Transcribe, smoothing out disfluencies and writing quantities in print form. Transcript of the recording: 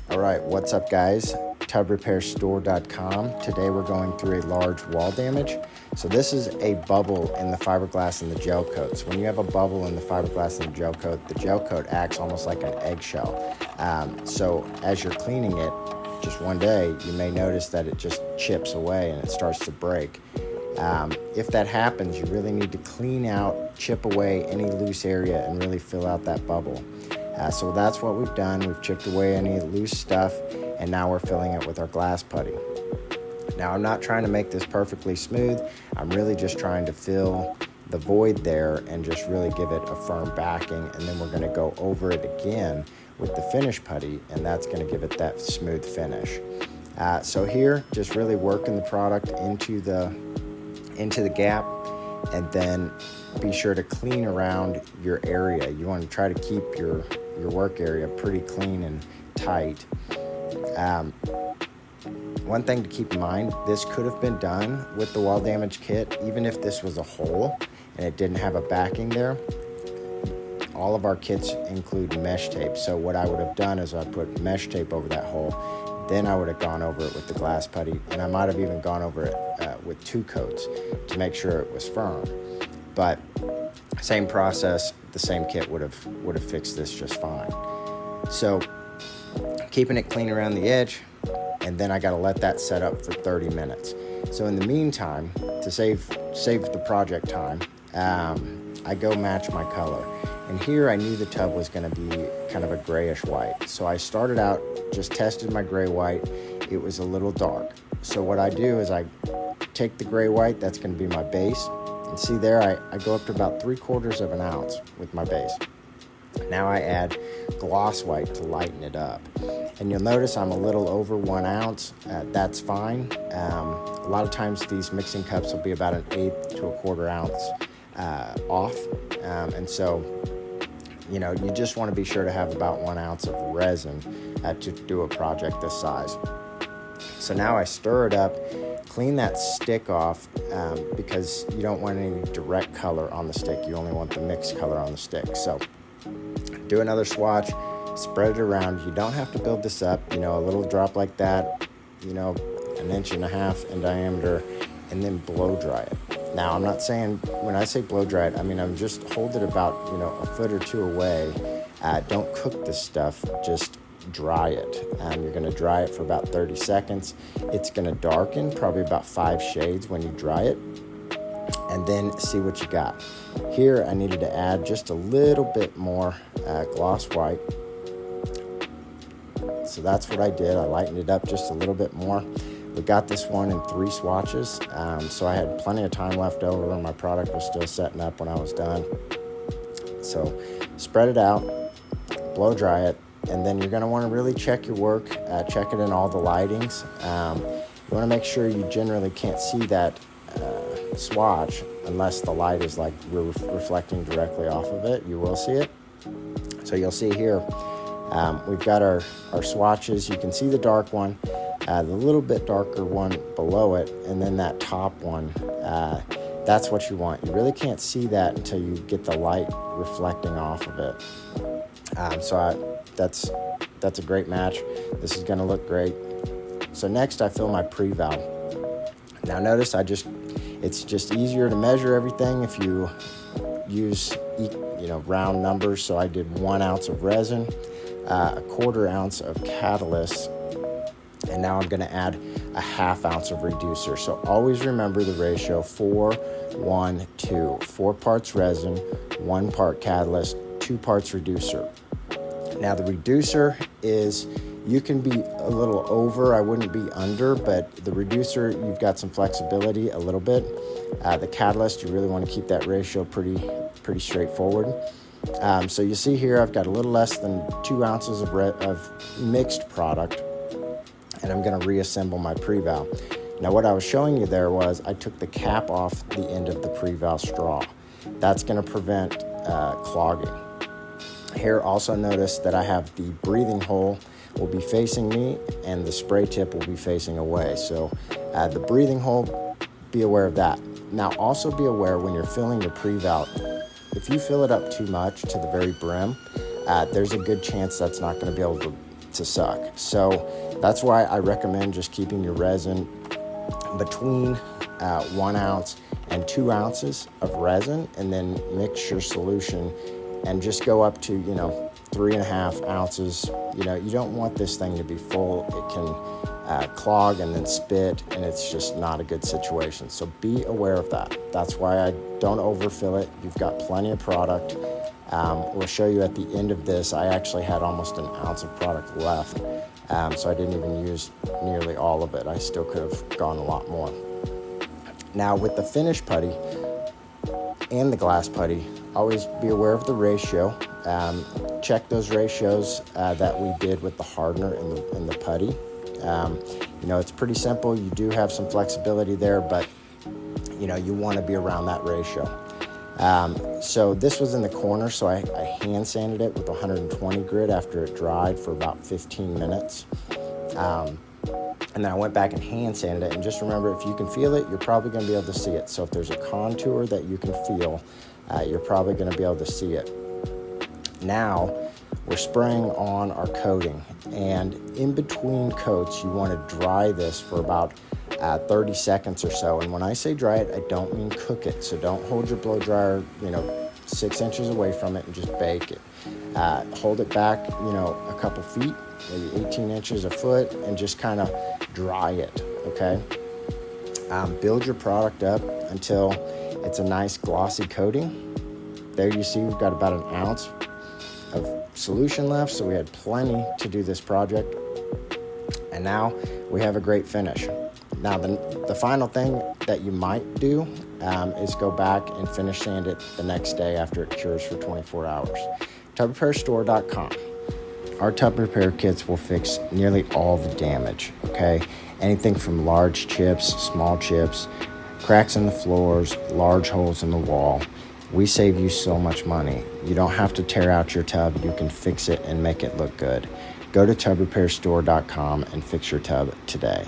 All right, what's up guys? tubrepairstore.com. Today we're going through a large wall damage. So this is a bubble in the fiberglass and the gel coat. So when you have a bubble in the fiberglass and the gel coat acts almost like an eggshell. So as you're cleaning it, just one day, you may notice that it just chips away and it starts to break. If that happens, you really need to clean out, chip away any loose area and really fill out that bubble. So that's what we've done. We've chipped away any loose stuff, and now we're filling it with our glass putty. Now, I'm not trying to make this perfectly smooth. I'm really just trying to fill the void there and just really give it a firm backing, and then we're gonna go over it again with the finish putty, and that's gonna give it that smooth finish. So here, just really working the product into the gap, and then be sure to clean around your area. You want to try to keep your work area pretty clean and tight. One thing to keep in mind, this could have been done with the wall damage kit, even if this was a hole and it didn't have a backing there. All of our kits include mesh tape. So what I would have done is I put mesh tape over that hole. Then I would have gone over it with the glass putty, and I might have even gone over it with 2 coats to make sure it was firm. But same process, the same kit would have fixed this just fine. So keeping it clean around the edge, and then I got to let that set up for 30 minutes. So in the meantime, to save the project time, I go match my color. And here I knew the tub was going to be kind of a grayish white. So I started out, just tested my gray white. It was a little dark. So what I do is I take the gray white, that's going to be my base. And see there, I go up to about 3/4 of an ounce with my base. Now I add gloss white to lighten it up. And you'll notice I'm a little over 1 ounce. That's fine. A lot of times these mixing cups will be about 1/8 to 1/4 ounce off. And so, you know, you just want to be sure to have about 1 ounce of resin to do a project this size. So now I stir it up, clean that stick off because you don't want any direct color on the stick. You only want the mixed color on the stick. So do another swatch, spread it around. You don't have to build this up, you know, a little drop like that, you know, 1.5 inches in diameter, and then blow dry it. Now, I'm not saying, when I say blow dry it, I mean, I'm just hold it about, you know, 1 foot or 2 away. Don't cook this stuff, just dry it. You're gonna dry it for about 30 seconds. It's gonna darken, probably about 5 shades when you dry it, and then see what you got. Here, I needed to add just a little bit more gloss white. So that's what I did. I lightened it up just a little bit more. We got this one in 3 swatches, so I had plenty of time left over, and my product was still setting up when I was done. So spread it out, blow dry it, and then you're going to want to really check your work, check it in all the lightings. You want to make sure you generally can't see that swatch unless the light is like reflecting directly off of it. You will see it. So you'll see here, we've got our swatches. You can see the dark one, the little bit darker one below it, and then that top one. That's what you want. You really can't see that until you get the light reflecting off of it. That's a great match. This is going to look great. So next I fill my pre-valve. Now notice it's just easier to measure everything if you use, you know, round numbers. So I did 1 ounce of resin, 1/4 ounce of catalyst, and now I'm going to add 1/2 ounce of reducer. So always remember the ratio 4-1-2. 4 parts resin, 1 part catalyst, 2 parts reducer. Now the reducer is, you can be a little over, I wouldn't be under, but the reducer, you've got some flexibility a little bit. The catalyst, you really want to keep that ratio pretty straightforward. So you see here, I've got a little less than 2 ounces of mixed product, and I'm going to reassemble my pre-valve. Now what I was showing you there was I took the cap off the end of the pre-valve straw. That's going to prevent clogging. Here also notice that I have the breathing hole will be facing me and the spray tip will be facing away. So the breathing hole, be aware of that. Now also be aware when you're filling your pre-valve, if you fill it up too much to the very brim, there's a good chance that's not going to be able to to suck. So that's why I recommend just keeping your resin between 1 ounce and 2 ounces of resin, and then mix your solution and just go up to 3.5 ounces. You don't want this thing to be full. It can clog and then spit, and it's just not a good situation. So be aware of that. That's why I don't overfill it. You've got plenty of product. We'll show you at the end of this, I actually had almost 1 ounce of product left, so I didn't even use nearly all of it. I still could have gone a lot more. Now with the finished putty and the glass putty, always be aware of the ratio. Check those ratios that we did with the hardener and the putty. It's pretty simple. You do have some flexibility there, but you want to be around that ratio. So this was in the corner, so I hand sanded it with 120 grit after it dried for about 15 minutes. And then I went back and hand sanded it. And just remember, if you can feel it, you're probably going to be able to see it. So if there's a contour that you can feel, you're probably going to be able to see it. Now we're spraying on our coating, and in between coats you want to dry this for about 30 seconds or so. And when I say dry it, I don't mean cook it. So don't hold your blow dryer 6 inches away from it and just bake it. Hold it back a couple feet, maybe 18 inches, a foot, and just kind of dry it. Okay, build your product up until it's a nice glossy coating. There you see we've got about 1 ounce of solution left, so we had plenty to do this project, and now we have a great finish. Now the final thing that you might do is go back and finish sand it the next day after it cures for 24 hours. TubRepairStore.com. Our tub repair kits will fix nearly all the damage, okay? Anything from large chips, small chips, cracks in the floors, large holes in the wall. We save you so much money. You don't have to tear out your tub. You can fix it and make it look good. Go to TubRepairStore.com and fix your tub today.